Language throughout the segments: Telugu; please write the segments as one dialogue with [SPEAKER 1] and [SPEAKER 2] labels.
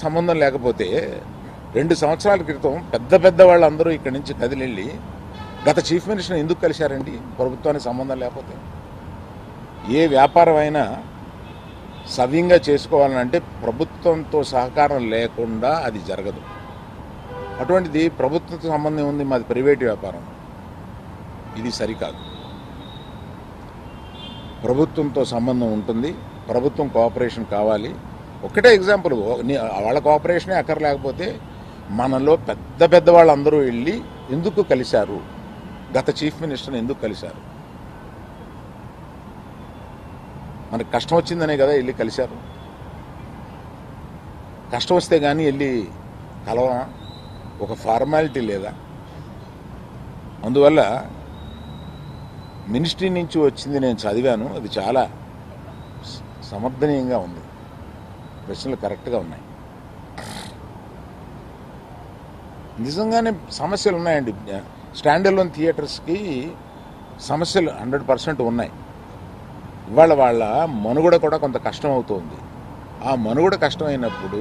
[SPEAKER 1] సంబంధం లేకపోతే 2 సంవత్సరాల క్రితం పెద్ద వాళ్ళందరూ ఇక్కడి నుంచి కదిలిళ్ళి గత చీఫ్ మినిస్టర్ ఎందుకు కలిశారండి? ప్రభుత్వానికి సంబంధం లేకపోతే. ఏ వ్యాపారం అయినా సవ్యంగా చేసుకోవాలంటే ప్రభుత్వంతో సహకారం లేకుండా అది జరగదు. అటువంటిది ప్రభుత్వంతో సంబంధం ఉంది, మాది ప్రైవేట్ వ్యాపారం. ఇది సరికాదు. ప్రభుత్వంతో సంబంధం ఉంటుంది, ప్రభుత్వం కోఆపరేషన్ కావాలి. ఒకటే ఎగ్జాంపుల్, వాళ్ళ కోఆపరేషనే అక్కర్లేకపోతే మనలో పెద్ద వాళ్ళందరూ వెళ్ళి ఎందుకు కలిశారు? గత చీఫ్ మినిస్టర్ని ఎందుకు కలిశారు? మనకు కష్టం వచ్చిందనే కదా వెళ్ళి కలిశారు. కష్టం వస్తే కానీ వెళ్ళి కలవా? ఒక ఫార్మాలిటీ లేదా? అందువల్ల మినిస్ట్రీ నుంచి వచ్చింది నేను చదివాను, అది చాలా సమర్థనీయంగా ఉంది. ప్రశ్నలు కరెక్ట్గా ఉన్నాయి. నిజంగానే సమస్యలు ఉన్నాయండి. స్టాండ్ అలోన్ థియేటర్స్కి సమస్యలు 100% ఉన్నాయి. ఇవాళ వాళ్ళ మనుగడ కూడా కొంత కష్టం అవుతుంది. ఆ మనుగడ కష్టమైనప్పుడు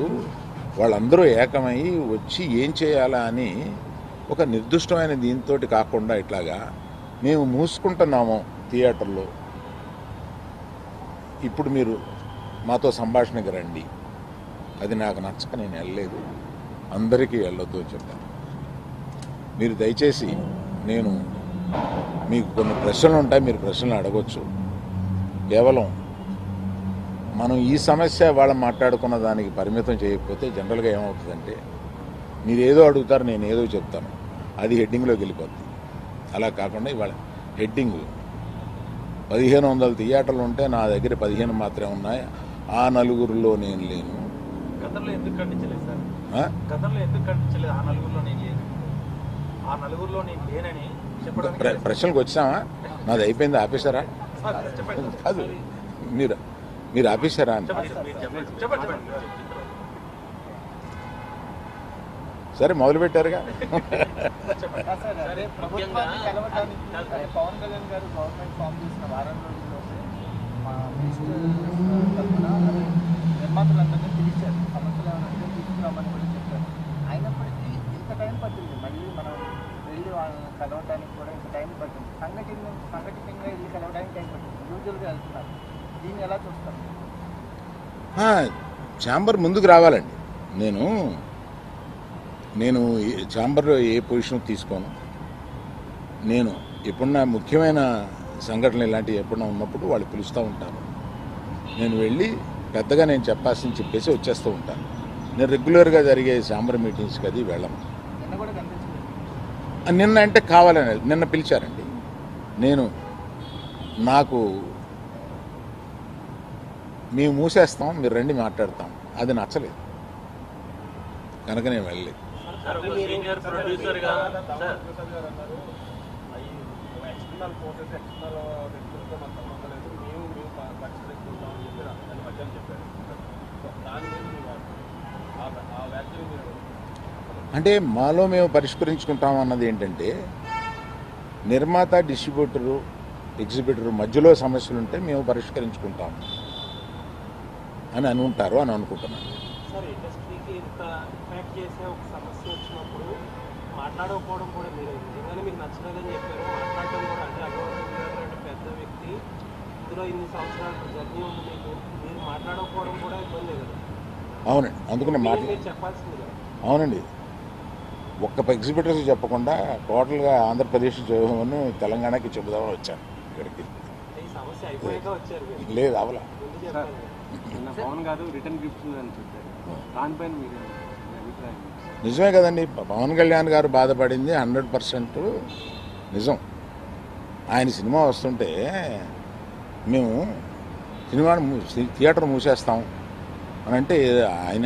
[SPEAKER 1] వాళ్ళందరూ ఏకమై వచ్చి ఏం చేయాలా అని ఒక నిర్దిష్టమైన దీంతో కాకుండా ఇట్లాగా మేము మూసుకుంటున్నాము థియేటర్లో, ఇప్పుడు మీరు మాతో సంభాషణకి రండి, అది నాకు నచ్చక నేను వెళ్ళలేదు, అందరికీ వెళ్ళొద్దు అని చెప్పాను. మీరు దయచేసి, నేను మీకు కొన్ని ప్రశ్నలు ఉంటాయి, మీరు ప్రశ్నలు అడగొచ్చు. కేవలం మనం ఈ సమస్య వాళ్ళ మాట్లాడుకున్న దానికి పరిమితం చేయకపోతే జనరల్గా ఏమవుతుందంటే మీరు ఏదో అడుగుతారు, నేను ఏదో చెప్తాను, అది హెడ్డింగ్లోకి వెళ్ళిపోద్ది. అలా కాకుండా ఇవాళ హెడ్డింగ్ 1500 థియేటర్లు ఉంటే నా దగ్గర 15 మాత్రమే ఉన్నాయి, ఆ నలుగురిలో నేను లేను.
[SPEAKER 2] గతంలో ఎందుకు ఖండించలేదు సార్? గతంలో ఎందుకు ఖండించలేదు? ఆ నలుగురిలో నేను లేను, ఆ నలుగురిలో నేను లేనని చెప్పడానికి
[SPEAKER 1] ప్రశ్నలకు వచ్చామా? నాది అయిపోయింది, ఆపేశారా? కాదు, మీరు ఆపేశారా అని. సరే, మొదలు పెట్టారుగా.
[SPEAKER 3] పవన్ కళ్యాణ్ గారు గవర్నమెంట్ ఫామ్ చేసిన వారం రోజుల్లోనే మా మినిస్టర్ తరఫున నిర్మాతలందరినీ పిలిచారు, సమస్యలు ఏమైనా తీసుకురామని కూడా చెప్పారు. అయినప్పటికీ ఇంత టైం పట్టింది, మళ్ళీ మనం వెళ్ళి వాళ్ళని కలవడానికి కూడా ఇంత టైం పట్టింది. సంఘటితంగా వెళ్ళి కలవడానికి టైం పట్టింది. యూజువల్గా వెళ్తున్నారు, దీన్ని ఎలా చూస్తారు?
[SPEAKER 1] ఛాంబర్ ముందుకు రావాలండి. నేను ఛాంబర్లో ఏ పొజిషన్ తీసుకోను. నేను ఎప్పుడన్నా ముఖ్యమైన సంఘటనలు ఇలాంటివి ఎప్పుడన్నా ఉన్నప్పుడు వాళ్ళు పిలుస్తూ ఉంటారు. నేను వెళ్ళి పెద్దగా నేను చెప్పాల్సింది చెప్పేసి వచ్చేస్తూ ఉంటాను. నేను రెగ్యులర్గా జరిగే ఛాంబర్ మీటింగ్స్కి అది వెళ్ళను. నిన్న అంటే కావాలని నిన్న పిలిచారండి. నాకు మేము మూసేస్తాం, మీరు రండి మాట్లాడతాం, అది నచ్చలేదు కనుక నేను వెళ్ళలేదు. అంటే మాలో మేము పరిష్కరించుకుంటాం అన్నది ఏంటంటే, నిర్మాత, డిస్ట్రిబ్యూటరు, ఎగ్జిబిటరు మధ్యలో సమస్యలు ఉంటే మేము పరిష్కరించుకుంటాం అని అనుకుంటారు అని అనుకుంటున్నాను.
[SPEAKER 2] సార్, ఇండస్ట్రీకి ఇంత ఇంపాక్ట్ చేసే ఒక సమస్య వచ్చినప్పుడు మాట్లాడకపోవడం కూడా మీరు నిజంగానే మీకు నచ్చలేదని చెప్పారు. మాట్లాడటం కూడా అంటే అగౌరవం పెద్ద వ్యక్తి, ఇందులో ఇన్ని సంవత్సరాలు జర్నీ ఉంది మీకు, మీరు మాట్లాడకపోవడం కూడా ఇబ్బంది కదా?
[SPEAKER 1] అవునండి, అందుకనే
[SPEAKER 2] చెప్పాల్సింది కదా.
[SPEAKER 1] అవునండి, ఒక్క ఎగ్జిబిటర్స్ చెప్పకుండా టోటల్గా ఆంధ్రప్రదేశ్ చేయమని తెలంగాణకి చెబుదామని వచ్చాను ఇక్కడికి.
[SPEAKER 2] ఈ సమస్య అయిపోయాక వచ్చారు?
[SPEAKER 1] లేదు, అవలా.
[SPEAKER 2] పవన్ గారు రిటర్న్ గిఫ్ట్స్ అని చెప్పారు, దానిపైన మీరు
[SPEAKER 1] నిజమే కదండి. పవన్ కళ్యాణ్ గారు బాధపడింది 100% నిజం. ఆయన సినిమా వస్తుంటే మేము థియేటర్ మూసేస్తాం అని అంటే ఆయన